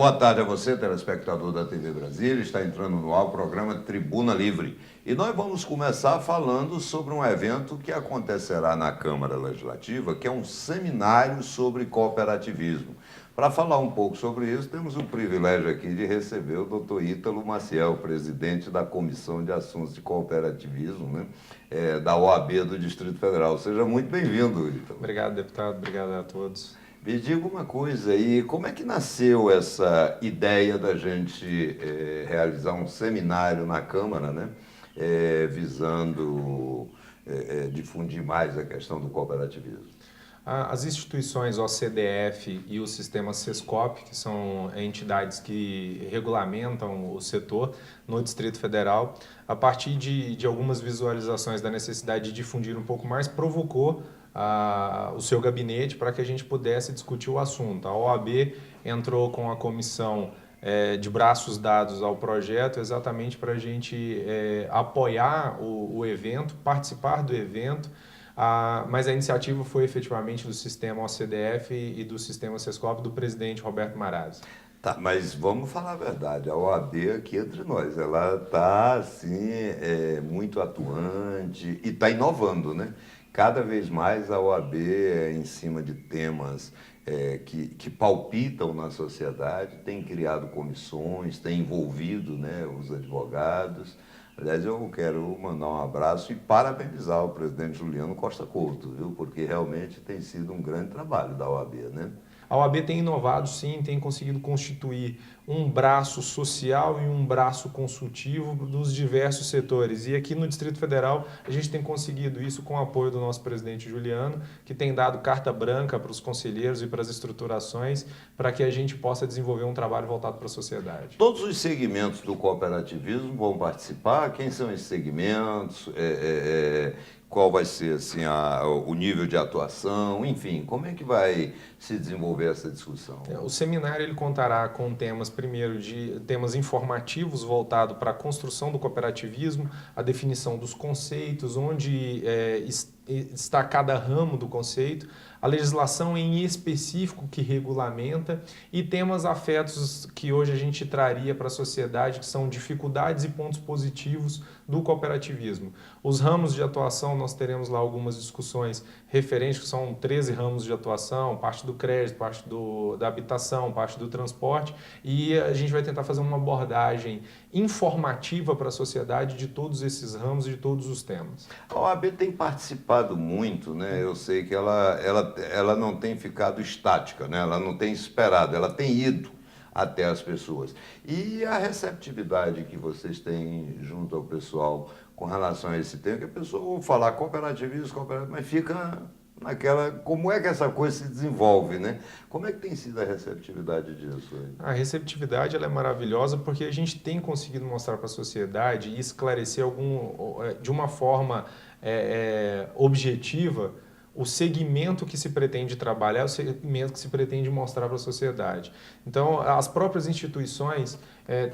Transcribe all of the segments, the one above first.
Boa tarde a você, telespectador da TV Brasília. Está entrando no ar o programa Tribuna Livre. E nós vamos começar falando sobre um evento que acontecerá na Câmara Legislativa, que é um seminário sobre cooperativismo. Para falar um pouco sobre isso, temos o privilégio aqui de receber o doutor Ítalo Maciel, presidente da Comissão de Assuntos de Cooperativismo, né, da OAB do Distrito Federal. Seja muito bem-vindo, Ítalo. Obrigado, deputado. Obrigado a todos. Me diga uma coisa, e como é que nasceu essa ideia da gente realizar um seminário na Câmara, né, visando difundir mais a questão do cooperativismo? As instituições OCDF e o sistema Sescop, que são entidades que regulamentam o setor no Distrito Federal, a partir de algumas visualizações da necessidade de difundir um pouco mais, provocou o seu gabinete para que a gente pudesse discutir o assunto. A OAB entrou com a comissão de braços dados ao projeto exatamente para a gente apoiar o evento, participar do evento, mas a iniciativa foi efetivamente do sistema OCDF e do sistema Sescop do presidente Roberto Marazzi. Tá, mas vamos falar a verdade, a OAB aqui entre nós, ela está assim, muito atuante e está inovando, né? Cada vez mais a OAB em cima de temas que palpitam na sociedade, tem criado comissões, tem envolvido, né, os advogados. Aliás, eu quero mandar um abraço e parabenizar o presidente Juliano Costa Couto, viu? Porque realmente tem sido um grande trabalho da OAB, né? A OAB tem inovado, sim, tem conseguido constituir um braço social e um braço consultivo dos diversos setores. E aqui no Distrito Federal a gente tem conseguido isso com o apoio do nosso presidente Juliano, que tem dado carta branca para os conselheiros e para as estruturações para que a gente possa desenvolver um trabalho voltado para a sociedade. Todos os segmentos do cooperativismo vão participar? Quem são esses segmentos? Qual vai ser assim, o nível de atuação, enfim, como é que vai se desenvolver essa discussão? O seminário ele contará com temas, primeiro, de temas informativos voltados para a construção do cooperativismo, a definição dos conceitos, onde está cada ramo do conceito, a legislação em específico que regulamenta e temas afetos que hoje a gente traria para a sociedade, que são dificuldades e pontos positivos do cooperativismo. Os ramos de atuação, nós teremos lá algumas discussões referentes, que são 13 ramos de atuação, parte do crédito, parte da habitação, parte do transporte, e a gente vai tentar fazer uma abordagem informativa para a sociedade de todos esses ramos e de todos os temas. A OAB tem participado muito, né? Eu sei que ela não tem ficado estática, né? Ela não tem esperado, ela tem ido até as pessoas. E a receptividade que vocês têm junto ao pessoal com relação a esse tema, que a pessoa ouve falar cooperativismo, mas fica naquela, como é que essa coisa se desenvolve, né? Como é que tem sido a receptividade disso aí? A receptividade ela é maravilhosa porque a gente tem conseguido mostrar para a sociedade e esclarecer de uma forma objetiva o segmento que se pretende trabalhar, o segmento que se pretende mostrar para a sociedade. Então, as próprias instituições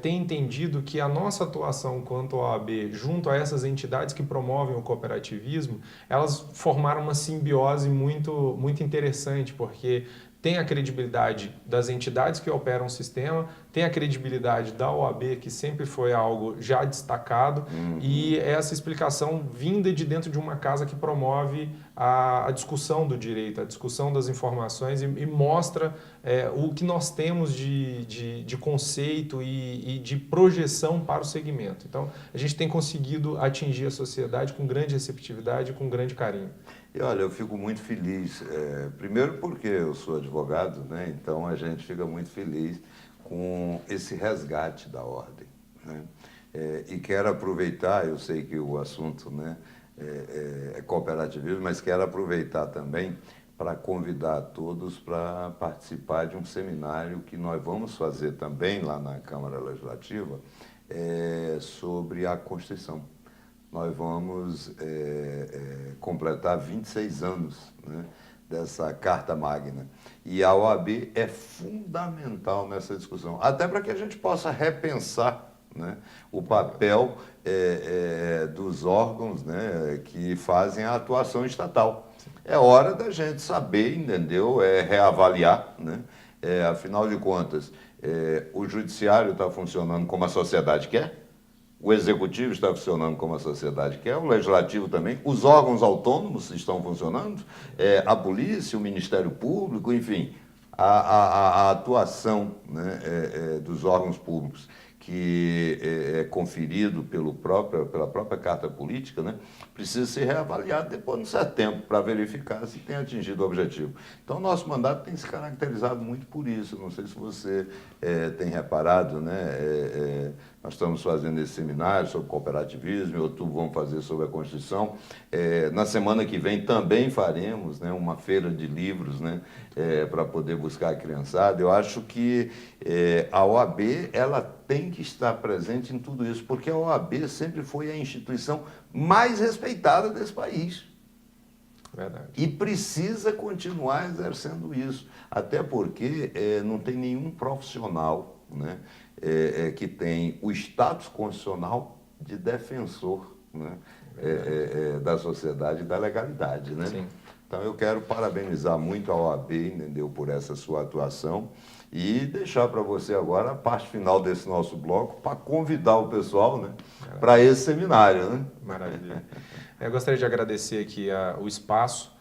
têm entendido que a nossa atuação quanto à OAB, junto a essas entidades que promovem o cooperativismo, elas formaram uma simbiose muito, muito interessante, porque tem a credibilidade das entidades que operam o sistema, tem a credibilidade da OAB, que sempre foi algo já destacado, e essa explicação vinda de dentro de uma casa que promove a discussão do direito, a discussão das informações e mostra o que nós temos de conceito e de projeção para o segmento. Então, a gente tem conseguido atingir a sociedade com grande receptividade e com grande carinho. E olha, eu fico muito feliz, primeiro porque eu sou advogado, né? Então a gente fica muito feliz com esse resgate da ordem, né? E quero aproveitar, eu sei que o assunto, né, é cooperativismo, mas quero aproveitar também para convidar todos para participar de um seminário que nós vamos fazer também lá na Câmara Legislativa sobre a Constituição. Nós vamos completar 26 anos, né, dessa Carta Magna. E a OAB é fundamental nessa discussão, até para que a gente possa repensar, né, o papel dos órgãos, né, que fazem a atuação estatal. É hora da gente saber, entendeu? Reavaliar, né, Afinal de contas, o judiciário está funcionando como a sociedade quer, o executivo está funcionando como a sociedade quer, o legislativo também, os órgãos autônomos estão funcionando, a polícia, o Ministério Público, enfim, a atuação, né, dos órgãos públicos que é conferido pela própria Carta Política, né, precisa ser reavaliado depois de um certo tempo para verificar se tem atingido o objetivo. Então, nosso mandato tem se caracterizado muito por isso. Não sei se você tem reparado, né, nós estamos fazendo esse seminário sobre cooperativismo, em outubro vamos fazer sobre a Constituição. Na semana que vem também faremos, né, uma feira de livros, né, para poder buscar a criançada. Eu acho que a OAB ela tem que estar presente em tudo isso, porque a OAB sempre foi a instituição mais respeitada desse país. Verdade. E precisa continuar exercendo isso, até porque não tem nenhum profissional, né, que tem o status constitucional de defensor, né, da sociedade e da legalidade, né? Sim. Então eu quero parabenizar muito a OAB, entendeu, por essa sua atuação e deixar para você agora a parte final desse nosso bloco para convidar o pessoal, né, para esse seminário, né? Maravilha. Eu gostaria de agradecer aqui o espaço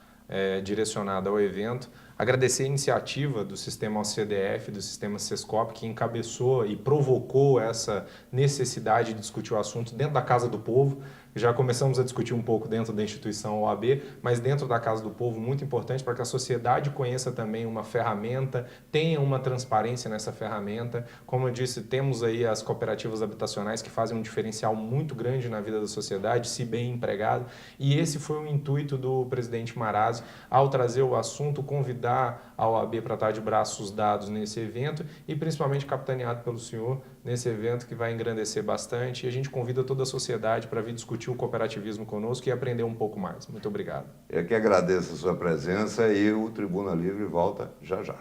direcionado ao evento, agradecer a iniciativa do Sistema OCDF, do Sistema SESCOP, que encabeçou e provocou essa necessidade de discutir o assunto dentro da Casa do Povo. Já começamos a discutir um pouco dentro da instituição OAB, mas dentro da Casa do Povo, muito importante para que a sociedade conheça também uma ferramenta, tenha uma transparência nessa ferramenta. Como eu disse, temos aí as cooperativas habitacionais que fazem um diferencial muito grande na vida da sociedade, se bem empregado, e esse foi o intuito do presidente Marazzi, ao trazer o assunto, convidar a OAB para estar de braços dados nesse evento e principalmente capitaneado pelo senhor nesse evento que vai engrandecer bastante, e a gente convida toda a sociedade para vir discutir o cooperativismo conosco e aprender um pouco mais. Muito obrigado. Eu que agradeço a sua presença e o Tribuna Livre volta já já.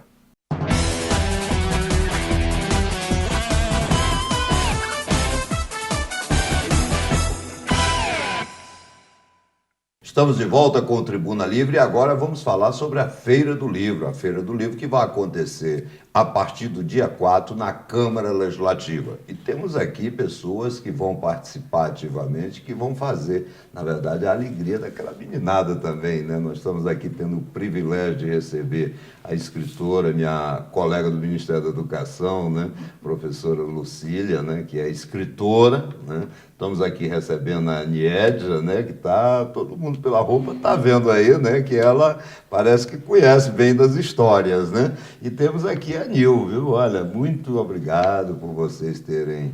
Estamos de volta com o Tribuna Livre e agora vamos falar sobre a Feira do Livro. A Feira do Livro que vai acontecer a partir do dia 4 na Câmara Legislativa. E temos aqui pessoas que vão participar ativamente, que vão fazer, na verdade, a alegria daquela meninada também, né? Nós estamos aqui tendo o privilégio de receber a escritora, minha colega do Ministério da Educação, né? Professora Lucília, né? Que é escritora, né? Estamos aqui recebendo a Niedja, né? Que está, todo mundo pela roupa está vendo aí, né? Que ela parece que conhece bem das histórias, né? E temos aqui a Nil, viu? Olha, muito obrigado por vocês terem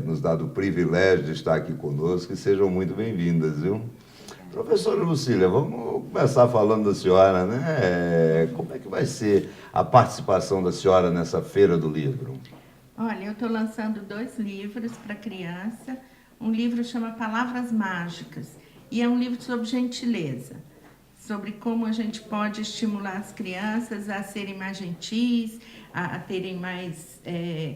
nos dado o privilégio de estar aqui conosco e sejam muito bem-vindas, viu? Professora Lucília, vamos começar falando da senhora, né? Como é que vai ser a participação da senhora nessa Feira do Livro? Olha, eu estou lançando 2 livros para criança. Um livro chama Palavras Mágicas e é um livro sobre gentileza, sobre como a gente pode estimular as crianças a serem mais gentis, a terem mais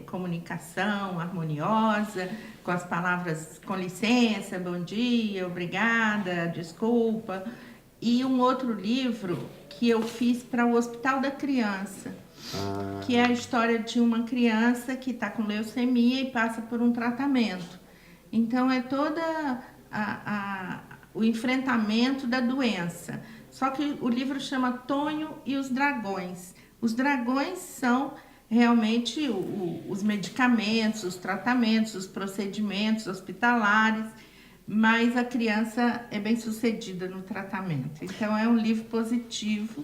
comunicação harmoniosa, com as palavras com licença, bom dia, obrigada, desculpa. E um outro livro que eu fiz para o Hospital da Criança, que é a história de uma criança que está com leucemia e passa por um tratamento. Então, é toda o enfrentamento da doença. Só que o livro chama Tonho e os Dragões. Os dragões são realmente os medicamentos, os tratamentos, os procedimentos hospitalares, mas a criança é bem sucedida no tratamento. Então, é um livro positivo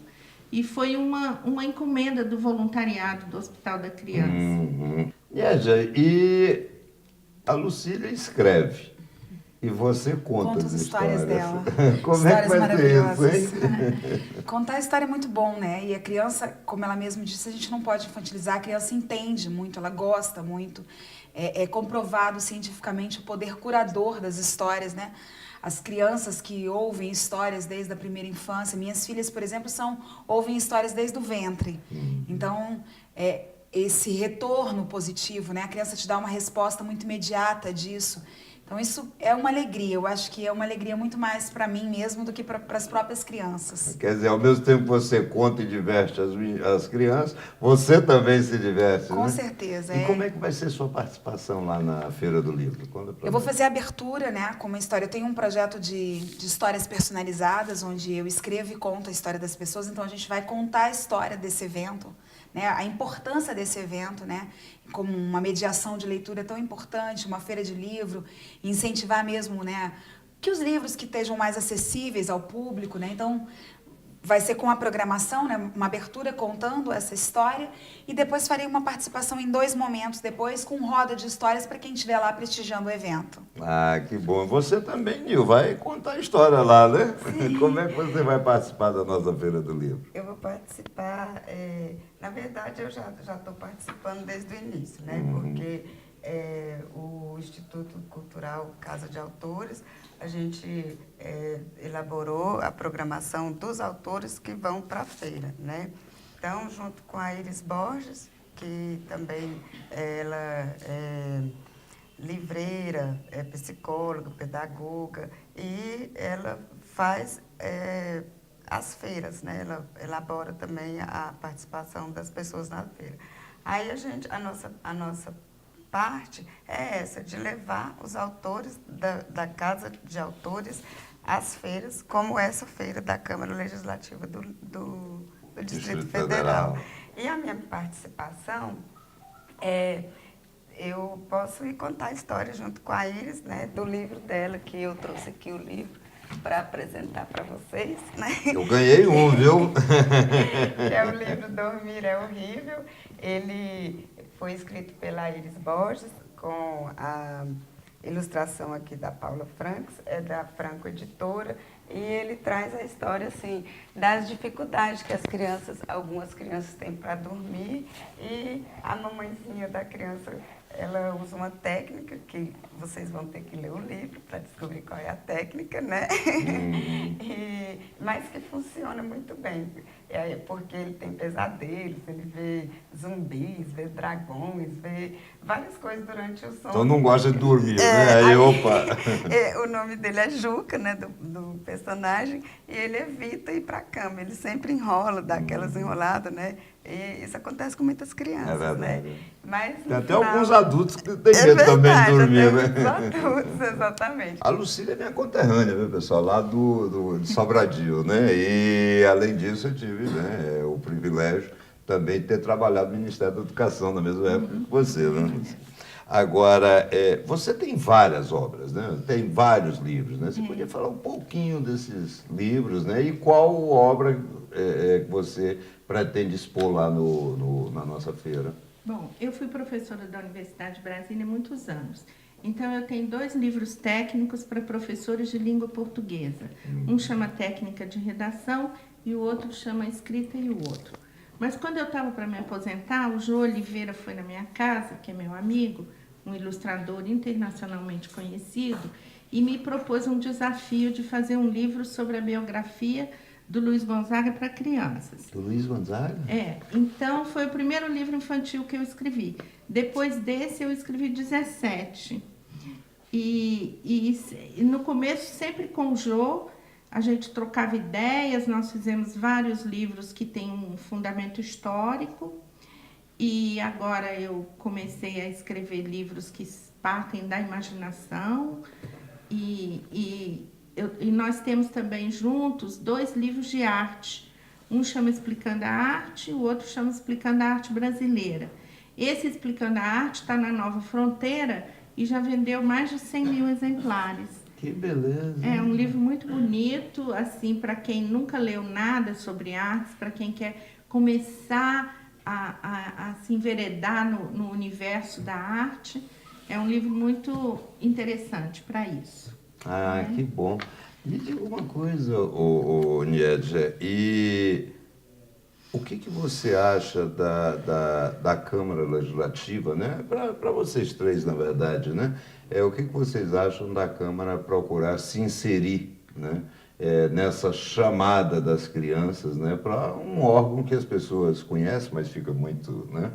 e foi uma encomenda do voluntariado do Hospital da Criança. E a Lucília escreve e você conta as histórias dela. Como histórias é que vai ser isso, hein? Contar a história é muito bom, né? E a criança, como ela mesma disse, a gente não pode infantilizar. A criança entende muito, ela gosta muito. É comprovado cientificamente o poder curador das histórias, né? As crianças que ouvem histórias desde a primeira infância, minhas filhas, por exemplo, ouvem histórias desde o ventre. Então, esse retorno positivo, né? A criança te dá uma resposta muito imediata disso. Então isso é uma alegria, eu acho que é uma alegria muito mais para mim mesmo do que para as próprias crianças. Quer dizer, ao mesmo tempo que você conta e diverte as crianças, você também se diverte, Com né? certeza. E como é que vai ser sua participação lá na Feira do Livro? Conta pra Eu vou nós. fazer a abertura, né, com uma história. Eu tenho um projeto de histórias personalizadas, onde eu escrevo e conto a história das pessoas. Então, a gente vai contar a história desse evento, né, a importância desse evento, né, como uma mediação de leitura tão importante, uma feira de livro, incentivar mesmo, né, que os livros que estejam mais acessíveis ao público, né. Então, vai ser com a programação, né, uma abertura contando essa história, e depois farei uma participação em 2 momentos depois, com roda de histórias para quem estiver lá prestigiando o evento. Ah, que bom. Você também, Nil, vai contar a história lá, né? Sim. Como é que você vai participar da nossa Feira do Livro? Eu vou participar, na verdade eu já estou participando desde o início, né? Porque o Instituto Cultural Casa de Autores, a gente elaborou a programação dos autores que vão para a feira, né? Então, junto com a Iris Borges, que também ela é livreira, é psicóloga, pedagoga, e ela faz as feiras, né? Ela elabora também a participação das pessoas na feira. Aí a nossa parte é essa, de levar os autores da Casa de Autores às feiras, como essa feira da Câmara Legislativa do Distrito Federal. E a minha participação eu posso ir contar a história junto com a Iris, né, do livro dela, que eu trouxe aqui o livro para apresentar para vocês, né? Eu ganhei um, viu? Que é o livro Dormir é Horrível. Ele foi escrito pela Iris Borges, com a ilustração aqui da Paula Franks, é da Franco Editora, e ele traz a história, assim, das dificuldades que algumas crianças têm para dormir, e a mamãezinha da criança, ela usa uma técnica que vocês vão ter que ler o livro para descobrir qual é a técnica, né? Mas que funciona muito bem, porque ele tem pesadelos, ele vê zumbis, vê dragões, vê várias coisas durante o sono. Então não gosta de dormir, né? Aí, opa! O nome dele é Juca, né, do personagem, e ele evita ir para a cama, ele sempre enrola, dá aquelas enroladas, né? E isso acontece com muitas crianças, né? Mas, Tem até alguns adultos que têm medo também de dormir, né? Os adultos, exatamente. A Lucília é minha conterrânea, viu, pessoal? Lá de Sobradinho, né? E, além disso, eu tive, né, o privilégio também de ter trabalhado no Ministério da Educação na mesma época que você, né? Agora, você tem várias obras, né? Tem vários livros, né? Você podia falar um pouquinho desses livros, né? E qual obra que você pretende expor lá na nossa feira? Bom, eu fui professora da Universidade de Brasília há muitos anos. Então, eu tenho 2 livros técnicos para professores de língua portuguesa. Um chama Técnica de Redação e o outro chama Escrita e o Outro. Mas quando eu estava para me aposentar, o Jô Oliveira foi na minha casa, que é meu amigo, um ilustrador internacionalmente conhecido, e me propôs um desafio de fazer um livro sobre a biografia do Luiz Gonzaga para crianças. Do Luiz Gonzaga? Então foi o primeiro livro infantil que eu escrevi. Depois desse eu escrevi 17. E no começo, sempre com o Jô, a gente trocava ideias, nós fizemos vários livros que têm um fundamento histórico, e agora eu comecei a escrever livros que partem da imaginação, e nós temos também juntos 2 livros de arte. Um chama Explicando a Arte, o outro chama Explicando a Arte Brasileira. Esse Explicando a Arte está na Nova Fronteira e já vendeu mais de 100 mil exemplares. Que beleza! É um livro muito bonito, assim, para quem nunca leu nada sobre artes, para quem quer começar a se enveredar no universo da arte. É um livro muito interessante para isso. Ah, que bom. Me diga uma coisa, Niedja, e o que você acha da Câmara Legislativa, né? Para vocês 3, na verdade, né? O que vocês acham da Câmara procurar se inserir, né, nessa chamada das crianças, né, para um órgão que as pessoas conhecem, mas fica muito, né,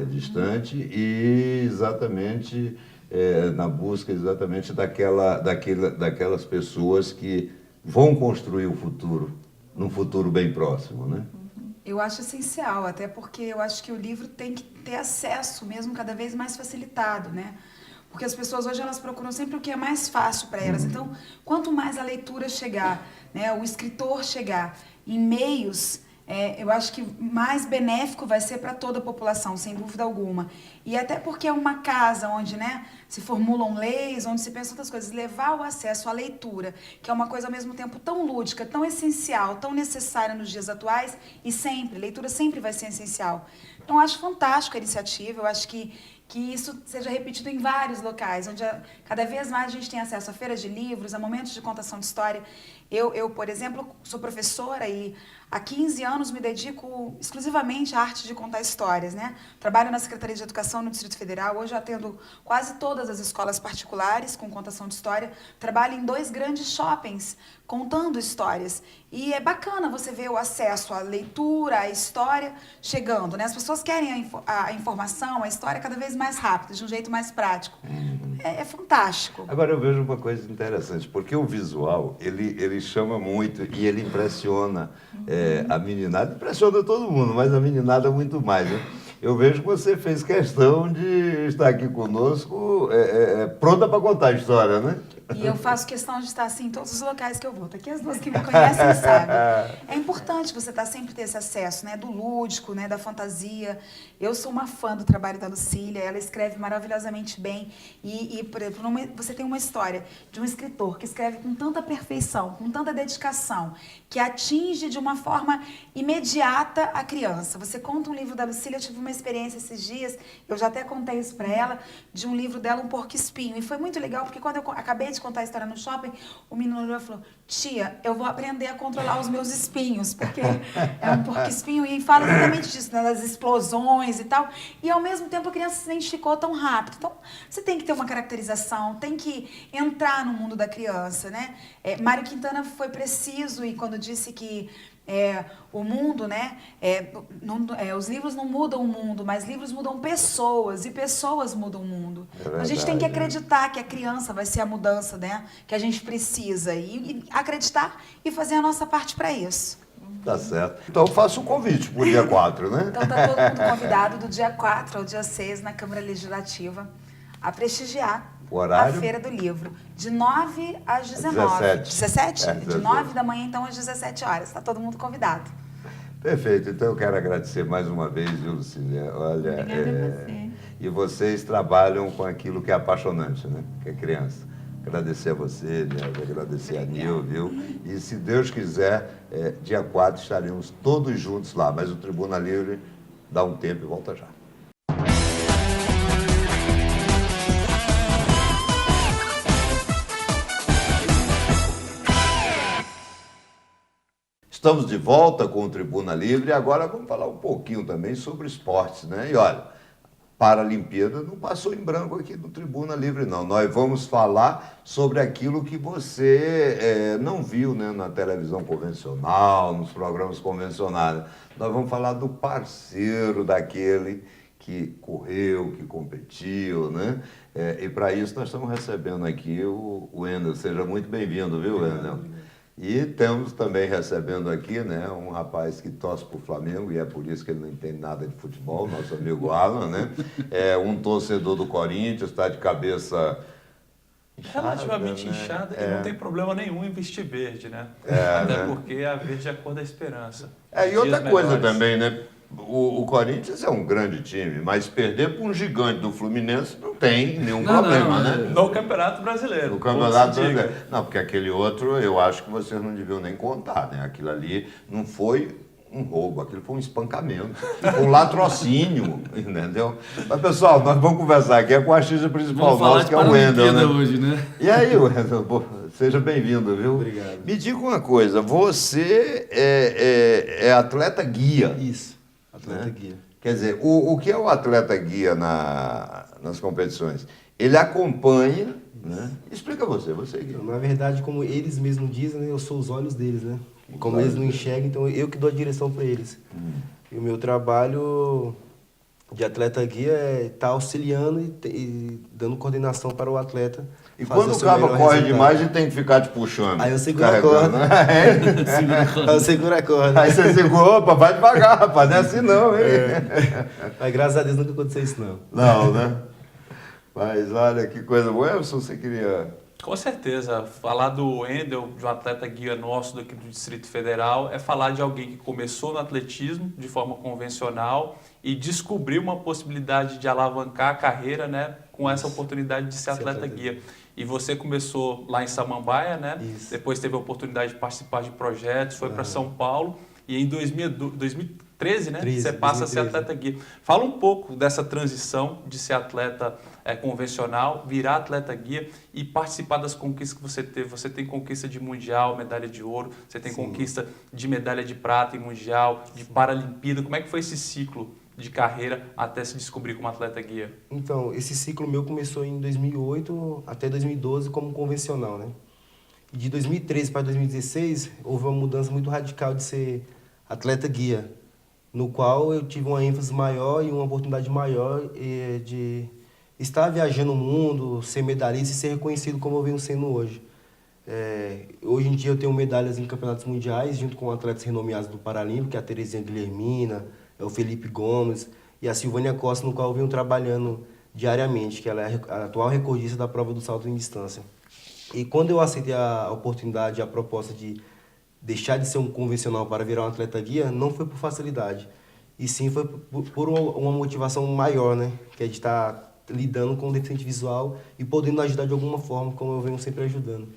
distante, e exatamente na busca exatamente daquelas pessoas que vão construir o futuro, num futuro bem próximo, né? Eu acho essencial, até porque eu acho que o livro tem que ter acesso mesmo cada vez mais facilitado, né? Porque as pessoas hoje elas procuram sempre o que é mais fácil para elas. Então, quanto mais a leitura chegar, né, o escritor chegar em meios, eu acho que mais benéfico vai ser para toda a população, sem dúvida alguma. E até porque é uma casa onde, né, se formulam leis, onde se pensam outras coisas. Levar o acesso à leitura, que é uma coisa ao mesmo tempo tão lúdica, tão essencial, tão necessária nos dias atuais, e sempre, leitura sempre vai ser essencial. Então, eu acho fantástica a iniciativa, eu acho que isso seja repetido em vários locais, onde cada vez mais a gente tem acesso a feiras de livros, a momentos de contação de história. Eu, por exemplo, sou professora e há 15 anos me dedico exclusivamente à arte de contar histórias, né? Trabalho na Secretaria de Educação no Distrito Federal, hoje eu atendo quase todas as escolas particulares com contação de história, trabalho em 2 grandes shoppings contando histórias. E é bacana você ver o acesso à leitura, à história chegando, né? As pessoas querem a informação, a história cada vez mais rápida, de um jeito mais prático. É fantástico. Agora eu vejo uma coisa interessante, porque o visual, ele chama muito e ele impressiona a meninada, impressiona todo mundo, mas a meninada muito mais, né? Eu vejo que você fez questão de estar aqui conosco, pronta para contar a história, né? E eu faço questão de estar assim em todos os locais que eu vou. Tá aqui as duas que me conhecem sabem. É importante você sempre ter esse acesso, né, do lúdico, né, da fantasia. Eu sou uma fã do trabalho da Lucília, ela escreve maravilhosamente bem. Por exemplo, você tem uma história de um escritor que escreve com tanta perfeição, com tanta dedicação, que atinge de uma forma imediata a criança. Você conta um livro da Lucília, eu tive uma experiência esses dias, eu já até contei isso para ela, de um livro dela, Um Porco-Espinho. E foi muito legal, porque quando eu acabei de contar a história no shopping, o menino olhou e falou: tia, eu vou aprender a controlar os meus espinhos, porque é um porco-espinho, e fala exatamente disso, né, das explosões e tal, e ao mesmo tempo a criança se identificou tão rápido. Então, você tem que ter uma caracterização, tem que entrar no mundo da criança, né? Mário Quintana foi preciso, e quando disse que o mundo, né? Os livros não mudam o mundo, mas livros mudam pessoas, e pessoas mudam o mundo. Então, a gente tem que acreditar que a criança vai ser a mudança, né, que a gente precisa, e acreditar e fazer a nossa parte para isso. Tá certo. Então eu faço o convite para o dia 4, né? Então tá todo mundo convidado do dia 4 ao dia 6 na Câmara Legislativa a prestigiar o horário? A Feira do Livro, de 9 às 19. 17? 17? De 9 da manhã, então, às 17 horas. Está todo mundo convidado. Perfeito. Então eu quero agradecer mais uma vez, viu, Lucília? Olha, Obrigada a você. E vocês trabalham com aquilo que é apaixonante, né? Que é criança. Agradecer a você, né? Agradecer a Nil, viu? E se Deus quiser, dia 4 estaremos todos juntos lá, mas o Tribuna Livre dá um tempo e volta já. Estamos de volta com o Tribuna Livre e agora vamos falar um pouquinho também sobre esportes, né? E olha, Paralimpíada não passou em branco aqui no Tribuna Livre, não. Nós vamos falar sobre aquilo que você não viu, né, na televisão convencional, nos programas convencionais. Nós vamos falar do parceiro daquele que correu, que competiu, né? E para isso nós estamos recebendo aqui o Wendel. Seja muito bem-vindo, viu, Wendel? E temos também recebendo aqui, né, um rapaz que torce para o Flamengo, e é por isso que ele não entende nada de futebol, nosso amigo Alan, né? Um torcedor do Corinthians, está de cabeça inchada, relativamente né? inchada, e não tem problema nenhum em vestir verde, né? Até porque a verde é a cor da esperança. E outra coisa também, né? O Corinthians é um grande time, mas perder para um gigante do Fluminense não tem nenhum problema, né? No Campeonato Brasileiro. No Campeonato Brasileiro. Não, porque aquele outro eu acho que vocês não deviam nem contar, né? Aquilo ali não foi um roubo, aquilo foi um espancamento, um latrocínio, entendeu? Mas, pessoal, nós vamos conversar aqui com a artista principal nosso, que é o Wendel, né? Hoje, né? E aí, Wendel, seja bem-vindo, viu? Obrigado. Me diga uma coisa, você é atleta guia. Isso. Atleta guia. Quer dizer, o que é o atleta guia nas competições? Ele acompanha, né? Explica você guia. Na verdade, como eles mesmos dizem, né, eu sou os olhos deles, né? Como eles não enxergam, então eu que dou a direção para eles. E o meu trabalho de atleta guia é estar auxiliando e dando coordenação para o atleta. E fazer quando o seu cabo melhor corre resultado. demais, ele tem que ficar te puxando. Aí eu seguro a carregando, corda. né? Aí eu seguro a corda. Aí você segura, opa, vai devagar, rapaz, não é assim não, hein? Mas graças a Deus nunca aconteceu isso, não. Não, né? Mas olha que coisa boa. Elson, você queria... Com certeza, falar do Wendel, de um atleta guia nosso daqui do Distrito Federal, é falar de alguém que começou no atletismo de forma convencional e descobriu uma possibilidade de alavancar a carreira, né, com essa oportunidade de ser atleta guia. E você começou lá em Samambaia, né? Isso. Depois teve a oportunidade de participar de projetos, foi para São Paulo e em 2013, né, você passa a ser 2013. atleta guia. Fala um pouco dessa transição de ser atleta convencional, virar atleta guia e participar das conquistas que você teve. Você tem conquista de mundial, medalha de ouro, você tem conquista de medalha de prata em mundial, de Paralimpíada. Como é que foi esse ciclo de carreira até se descobrir como atleta guia? Então, esse ciclo meu começou em 2008 até 2012 como convencional, né? E de 2013 para 2016 houve uma mudança muito radical de ser atleta guia, no qual eu tive uma ênfase maior e uma oportunidade maior de estar viajando o mundo, ser medalhista e ser reconhecido como eu venho sendo hoje. Hoje em dia eu tenho medalhas em campeonatos mundiais, junto com atletas renomeados do Paralímpico, que é a Terezinha Guilhermina, o Felipe Gomes e a Silvânia Costa, no qual eu venho trabalhando diariamente, que ela é a atual recordista da prova do salto em distância. E quando eu aceitei a oportunidade, a proposta de deixar de ser um convencional para virar um atleta guia, não foi por facilidade, e sim foi por uma motivação maior, né? Que é de estar lidando com o deficiente visual e podendo ajudar de alguma forma, como eu venho sempre ajudando.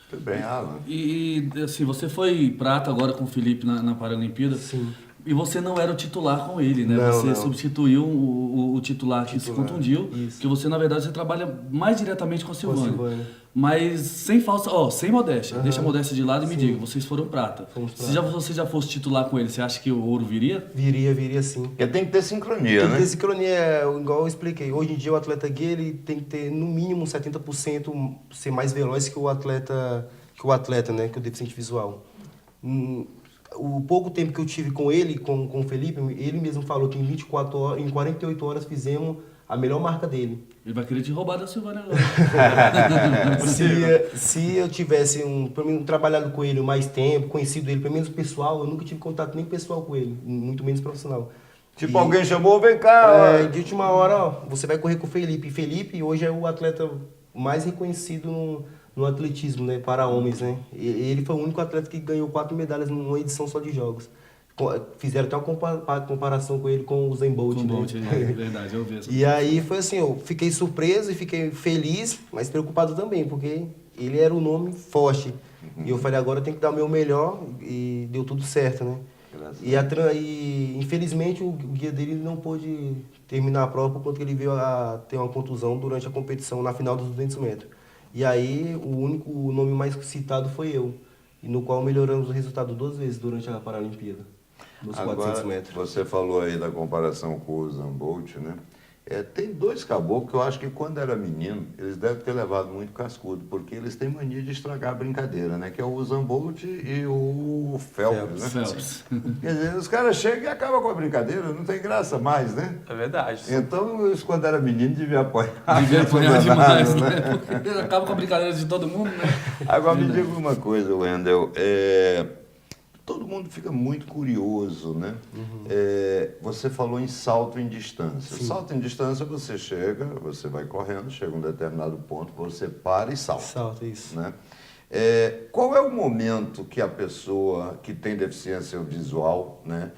Tudo bem, Alan. E assim, você foi prata agora com o Felipe na Paralimpíada. Sim. E você não era o titular com ele, né? Não, você não. substituiu o titular que se contundiu. Isso. Que você, na verdade, você trabalha mais diretamente com a Silvânia. Silvânia. Mas sem falsa, sem modéstia. Deixa a modéstia de lado e me Sim. diga, vocês foram prata. Fomos Se prata. você já fosse titular com ele, você acha que o ouro viria? Viria sim. Porque tem que ter sincronia, Tem que né? ter sincronia, igual eu expliquei. Hoje em dia o atleta guia ele tem que ter no mínimo 70% ser mais veloz que o atleta, né, que o deficiente visual. O pouco tempo que eu tive com ele, com o Felipe, ele mesmo falou que em 48 horas fizemos a melhor marca dele. Ele vai querer te roubar da Silvânia agora. Se eu tivesse pelo menos trabalhado com ele mais tempo, conhecido ele, pelo menos pessoal, eu nunca tive contato nem pessoal com ele, muito menos profissional. Tipo, alguém chamou, vem cá. De última hora, ó, você vai correr com o Felipe. E Felipe hoje é o atleta mais reconhecido no atletismo, né, para homens, né? Ele foi o único atleta que ganhou 4 medalhas numa edição só de jogos. Fizeram até uma comparação com ele com o Usain Bolt, Com né? Bolt, é verdade, eu vi essa. E aí foi assim, eu fiquei surpreso e fiquei feliz, mas preocupado também, porque ele era o nome forte. E eu falei, agora eu tenho que dar o meu melhor, e deu tudo certo, né? E infelizmente o guia dele não pôde terminar a prova por conta que ele veio a ter uma contusão durante a competição na final dos 200 metros. E aí o nome mais citado foi eu, e no qual melhoramos o resultado 2 vezes durante a Paralimpíada, nos 400 metros. Você falou aí da comparação com o Usain Bolt, né? Tem 2 caboclos que eu acho que quando era menino, eles devem ter levado muito cascudo, porque eles têm mania de estragar a brincadeira, né? Que é o Usain Bolt e o Phelps, né? Phelps. Quer dizer, os caras chegam e acabam com a brincadeira, não tem graça mais, né? É verdade. Então, isso quando era menino, devia apoiar. Devia apanhar demais, né? né? Porque acaba com a brincadeira de todo mundo, né? Agora me diga uma coisa, Wendel. Todo mundo fica muito curioso, né? Você falou em salto em distância. Sim. Salto em distância, você chega, você vai correndo, chega a um determinado ponto, você para e salta. Salto, isso. Né? Qual é o momento que a pessoa que tem deficiência visual, né?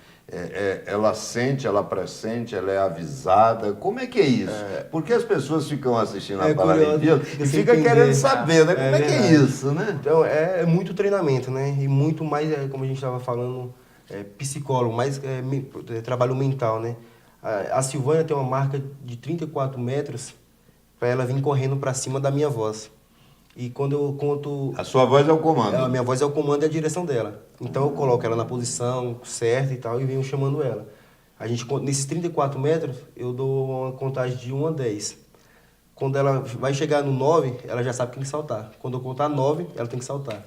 Ela sente, ela pressente, ela é avisada? Como é que é isso? Porque as pessoas ficam assistindo a Paralimpíada e ficam querendo saber, né? Como é que é isso, né? Então, é muito treinamento, né? E muito mais, como a gente estava falando, psicólogo, mais trabalho mental, né? A Silvânia tem uma marca de 34 metros para ela vir correndo para cima da minha voz. E quando eu conto... A sua voz é o comando. A minha voz é o comando e a direção dela. Então eu coloco ela na posição certa e tal e venho chamando ela. Nesses 34 metros, eu dou uma contagem de 1 a 10. Quando ela vai chegar no 9, ela já sabe que tem que saltar. Quando eu contar 9, ela tem que saltar.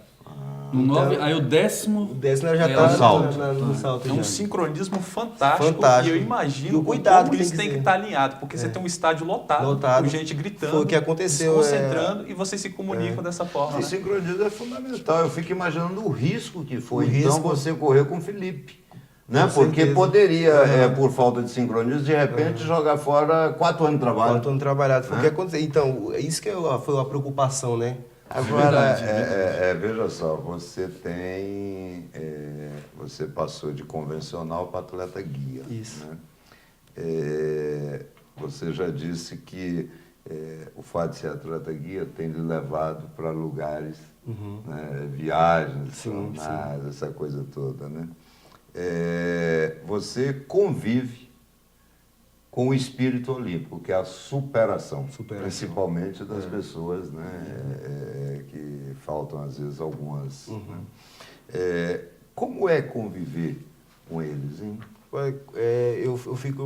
No 9, aí o 10º... O 10º já É, tá no salto. no salto. É um já. sincronismo fantástico, Fantástico. e eu imagino E o cuidado como que isso tem que tem que ser. estar alinhado, porque você tem um estádio lotado, com gente gritando, Foi o que aconteceu, se concentrando, e vocês se comunicam dessa forma. E Né? sincronismo é fundamental. Eu fico imaginando o risco que foi, O então, risco- você correr com o Felipe. Né? Com Porque certeza. poderia, Aham. por falta de sincronismo, de repente jogar fora 4 anos de trabalho. Quanto ano trabalhado. Foi o Né? que aconteceu. Então, isso que foi a preocupação, né? Agora, Verdade, veja só, você tem. Você passou de convencional para atleta guia. Isso. Né? Você já disse que o fato de ser atleta guia tem lhe levado para lugares, né? Viagens, Sim, extraordinárias, essa coisa toda. Né? Você convive com o espírito olímpico, que é a superação. Principalmente das pessoas, né, que faltam, às vezes, algumas. Né? Como é conviver com eles, hein? Eu fico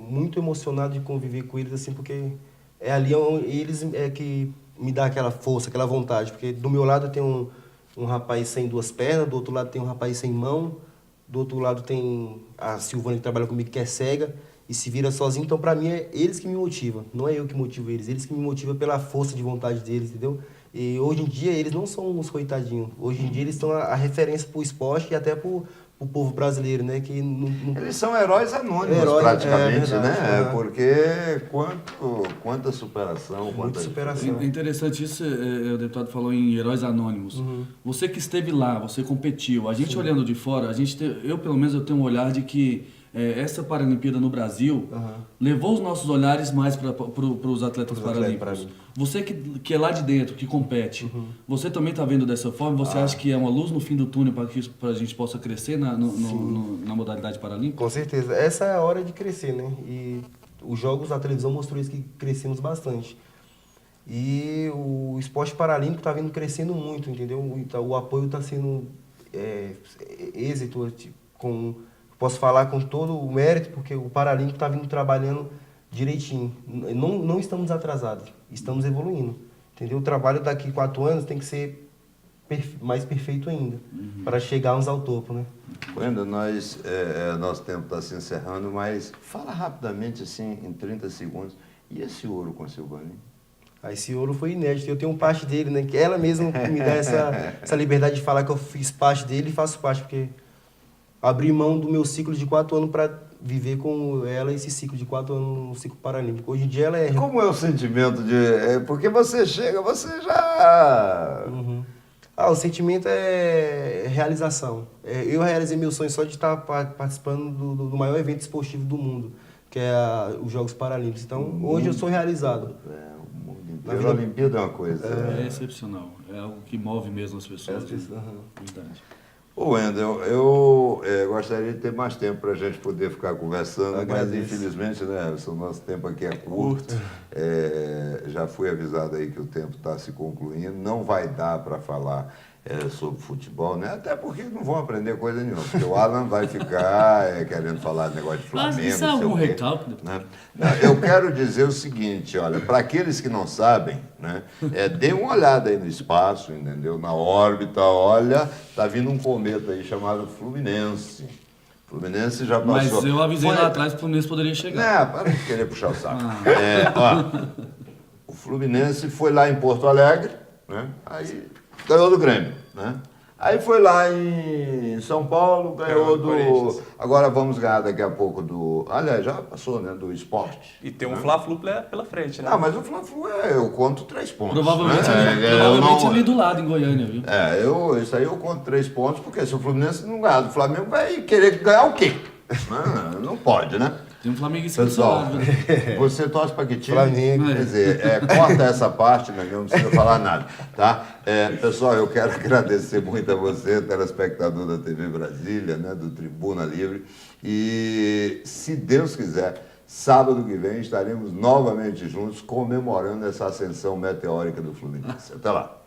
muito emocionado de conviver com eles, assim, porque é ali onde eles que me dá aquela força, aquela vontade. Porque do meu lado tem um rapaz sem 2 pernas, do outro lado tem um rapaz sem mão, do outro lado tem a Silvana que trabalha comigo, que é cega e se vira sozinho. Então, para mim, é eles que me motivam, não é eu que motivo eles que me motivam pela força de vontade deles, entendeu? E hoje em dia, eles não são uns coitadinhos. Hoje em dia, eles são a referência para o esporte e até para o povo brasileiro, né? Que Eles são heróis anônimos, Herói, praticamente, verdade, né? é. Porque quanta superação, Muita quanta superação. É interessante isso, o deputado falou em heróis anônimos. Você que esteve lá, você competiu. A gente olhando de fora, eu pelo menos eu tenho um olhar de que essa Paralimpíada no Brasil levou os nossos olhares mais para os atletas paralímpicos. Você que é lá de dentro, que compete, você também está vendo dessa forma? Você acha que é uma luz no fim do túnel para que a gente possa crescer na modalidade paralímpica? Com certeza. Essa é a hora de crescer, né? E os jogos da televisão mostrou isso, que crescemos bastante. E o esporte paralímpico está vindo crescendo muito, entendeu? O apoio está sendo êxito, posso falar com todo o mérito, porque o Paralímpico está vindo trabalhando direitinho. Não estamos atrasados, estamos evoluindo. Entendeu? O trabalho daqui a 4 anos tem que ser mais perfeito ainda, para chegarmos ao topo, né? Wendel, nosso tempo está se encerrando, mas fala rapidamente, assim, em 30 segundos, e esse ouro com a Silvane? Esse ouro foi inédito, eu tenho parte dele, né? Que ela mesma me dá essa liberdade de falar que eu fiz parte dele e faço parte, porque abri mão do meu ciclo de 4 anos para viver com ela esse ciclo de 4 anos no ciclo paralímpico. Hoje em dia ela é... Como é o sentimento de... porque você chega, você já... o sentimento é realização. Eu realizei meu sonho só de estar participando do maior evento esportivo do mundo, que é os Jogos Paralímpicos. Então, hoje eu sou realizado. O mundo inteiro. A Olimpíada é uma coisa... É excepcional, é algo que move mesmo as pessoas. Verdade. Ô, Wendel, eu gostaria de ter mais tempo para a gente poder ficar conversando, mas Agradeço. infelizmente, né, o nosso tempo aqui é curto. Já fui avisado aí que o tempo está se concluindo, não vai dar para falar sobre futebol, né? Até porque não vão aprender coisa nenhuma, porque o Alan vai ficar querendo falar de negócio de Flamengo. Mas isso é não sei algum o quê, recalque? né? Não, eu quero dizer o seguinte, olha, para aqueles que não sabem, né, dê uma olhada aí no espaço, entendeu? Na órbita, olha, tá vindo um cometa aí chamado Fluminense. Fluminense já passou. Mas eu avisei lá atrás que o Fluminense poderia chegar. Para de querer puxar o saco. O Fluminense foi lá em Porto Alegre, né? Aí ganhou do Grêmio, né? Aí foi lá em São Paulo, ganhou do... Agora vamos ganhar daqui a pouco do... Aliás, já passou, né? Do Sport. E tem um Fla-Flu pela frente, né? Não, mas o Fla-Flu eu conto 3 pontos. Provavelmente, né? ali do lado, em Goiânia, viu? Isso aí eu conto 3 pontos, porque se o Fluminense não ganhar do Flamengo, vai querer ganhar o quê? Não pode, né? Tem um Flamengo em Pessoal, cima, né? você torce para que time? Flamengo. Quer dizer, corta essa parte, né, não precisa falar nada, tá? Pessoal, eu quero agradecer muito a você, telespectador da TV Brasília, né, do Tribuna Livre, e se Deus quiser, sábado que vem estaremos novamente juntos comemorando essa ascensão meteórica do Fluminense. Até lá.